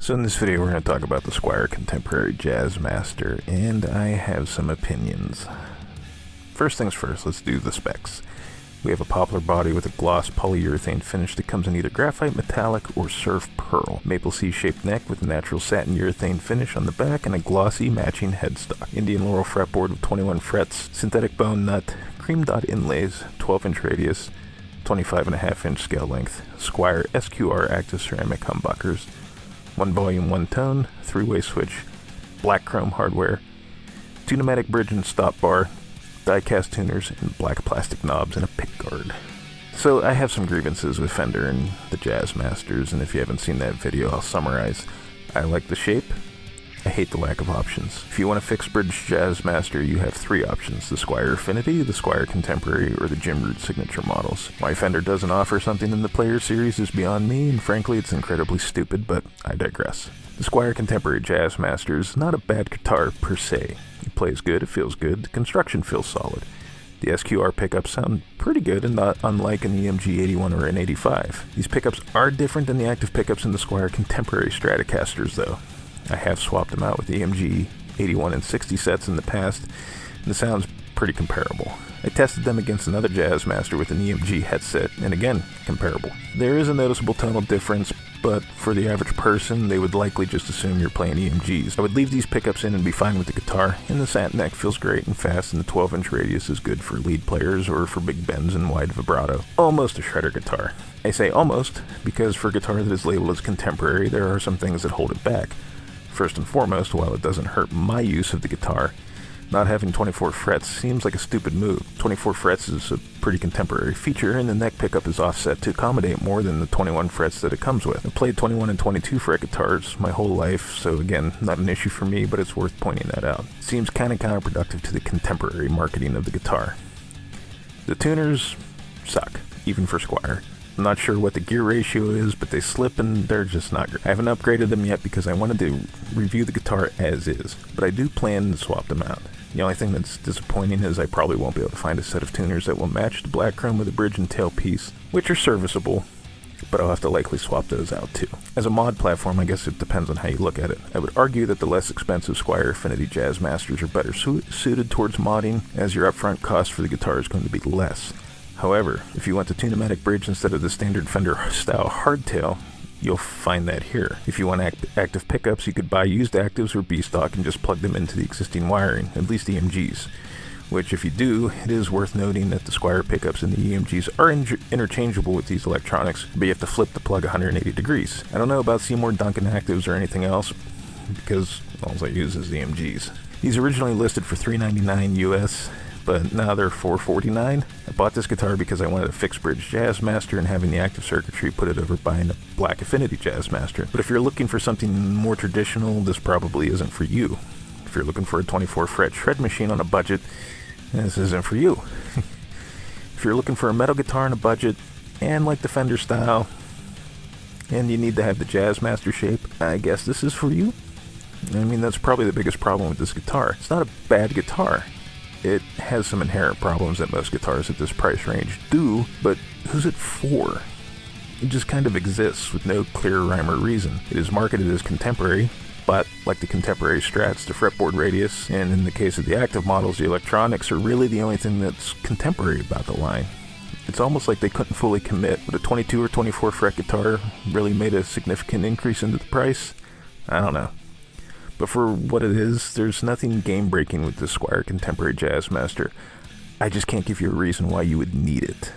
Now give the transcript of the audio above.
So in this video we're going to talk about the Squier Contemporary Jazzmaster, and I have some opinions. First things first, let's do the specs. We have a poplar body with a gloss polyurethane finish that comes in either graphite metallic or surf pearl. Maple C-shaped neck with a natural satin urethane finish on the back and a glossy matching headstock. Indian laurel fretboard with 21 frets, synthetic bone nut, cream dot inlays, 12-inch radius, 25.5-inch scale length, Squier SQR active ceramic humbuckers, 1 volume, 1 tone, 3-way switch, black chrome hardware, 2 pneumatic bridge and stop bar, die-cast tuners, and black plastic knobs and a pick guard. So I have some grievances with Fender and the Jazzmasters, and if you haven't seen that video, I'll summarize. I like the shape. I hate the lack of options. If you want a fixed bridge Jazzmaster, you have 3 options: the Squier Affinity, the Squier Contemporary, or the Jim Root Signature models. Why Fender doesn't offer something in the Player series is beyond me, and frankly it's incredibly stupid, but I digress. The Squier Contemporary Jazzmaster is not a bad guitar per se. It plays good, it feels good, the construction feels solid. The SQR pickups sound pretty good and not unlike an EMG 81 or an 85. These pickups are different than the active pickups in the Squier Contemporary Stratocasters though. I have swapped them out with EMG 81 and 60 sets in the past, and the sound's pretty comparable. I tested them against another Jazzmaster with an EMG headset, and again, comparable. There is a noticeable tonal difference, but for the average person, they would likely just assume you're playing EMGs. I would leave these pickups in and be fine with the guitar, and the satin neck feels great and fast, and the 12-inch radius is good for lead players or for big bends and wide vibrato. Almost a shredder guitar. I say almost, because for a guitar that is labeled as contemporary, there are some things that hold it back. First and foremost, while it doesn't hurt my use of the guitar, not having 24 frets seems like a stupid move. 24 frets is a pretty contemporary feature, and the neck pickup is offset to accommodate more than the 21 frets that it comes with. I've played 21 and 22 fret guitars my whole life, so again, not an issue for me, but it's worth pointing that out. It seems kind of counterproductive to the contemporary marketing of the guitar. The tuners suck, even for Squier. I'm not sure what the gear ratio is, but they slip and they're just not great. I haven't upgraded them yet because I wanted to review the guitar as is, but I do plan to swap them out. The only thing that's disappointing is I probably won't be able to find a set of tuners that will match the black chrome with a bridge and tailpiece, which are serviceable, but I'll have to likely swap those out too. As a mod platform, I guess it depends on how you look at it. I would argue that the less expensive Squier Affinity Jazzmasters are better suited towards modding, as your upfront cost for the guitar is going to be less. However, if you want the 2 pneumatic bridge instead of the standard Fender style hardtail, you'll find that here. If you want active pickups, you could buy used actives or B-stock and just plug them into the existing wiring, at least EMGs. Which, if you do, it is worth noting that the Squier pickups and the EMGs are interchangeable with these electronics, but you have to flip the plug 180 degrees. I don't know about Seymour Duncan actives or anything else, because all I use is the EMGs. These originally listed for $399 US, but now they're $449. I bought this guitar because I wanted a fixed bridge Jazzmaster, and having the active circuitry put it over buying a black Affinity Jazzmaster. But if you're looking for something more traditional, this probably isn't for you. If you're looking for a 24 fret shred machine on a budget, this isn't for you. If you're looking for a metal guitar on a budget, and like the Fender style, and you need to have the Jazzmaster shape, I guess this is for you. I mean, that's probably the biggest problem with this guitar. It's not a bad guitar. It has some inherent problems that most guitars at this price range do, but who's it for? It just kind of exists with no clear rhyme or reason. It is marketed as contemporary, but like the contemporary Strats, the fretboard radius, and in the case of the active models, the electronics are really the only thing that's contemporary about the line. It's almost like they couldn't fully commit. Would a 22 or 24 fret guitar really made a significant increase into the price? I don't know. But for what it is, there's nothing game-breaking with the Squier Contemporary Jazzmaster. I just can't give you a reason why you would need it.